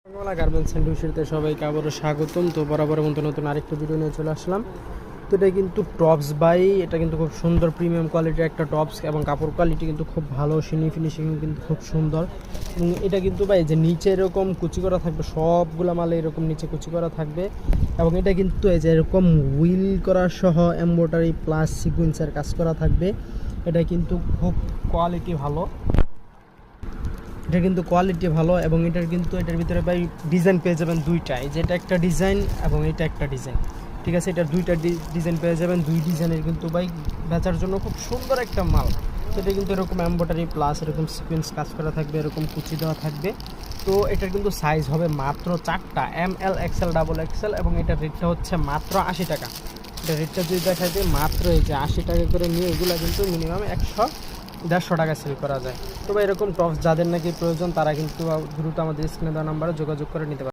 Bangla garments and হুইশিতে সবাইকে আবারও স্বাগতম। তো বরাবর মতো নতুন আরেকটা ভিডিও নিয়ে চলে আসলাম। তো এটা কিন্তু টপস বাই, এটা কিন্তু খুব সুন্দর প্রিমিয়াম কোয়ালিটির একটা টপস এবং কাপড় কোয়ালিটি কিন্তু খুব ভালো, ফিনিশিং কিন্তু খুব সুন্দর। এবং এটা কিন্তু ভাই যে নিচে এরকম কুচি করা থাকবে, সবগুলো মালে এরকম নিচে কুচি করা থাকবে। এবং এটা কিন্তু এই যে এরকম হুইল করা সহ এমব্রয়ডারি প্লাস সিকুয়েন্সের কাজ করা থাকবে। এটা কিন্তু খুব কোয়ালিটি ভালো, এটা কিন্তু কোয়ালিটি ভালো। এবং এটার ভিতরে ভাই ডিজাইন পেয়ে যাবেন দুইটা, এই যেটা একটা ডিজাইন এবং এটা একটা ডিজাইন, ঠিক আছে। এটার দুইটা ডিজাইন পেয়ে যাবেন, দুই ডিজাইনের কিন্তু ভাই বেচার জন্য খুব সুন্দর একটা মাল। তো এটা কিন্তু এরকম এমব্রয়ডারি প্লাস এরকম সিকোয়েন্স কাজ করা থাকবে, এরকম কুচি দেওয়া থাকবে। তো এটার কিন্তু সাইজ হবে মাত্র 4টা, ML XL ডাবল XL। এবং এটার রেটটা হচ্ছে মাত্র 80 টাকা। এটা রেটটা যদি দেখা যায় মাত্র এই যে 80 টাকা করে নিয়ে এগুলো কিন্তু মিনিমাম 100-150 টাকা সেল করা যায়। তো এরকম টপস যাদের নাকি প্রয়োজন তারা কিন্তু দ্রুত আমাদের স্ক্রিনে দেওয়া নাম্বারে যোগাযোগ করে নিতে পারে।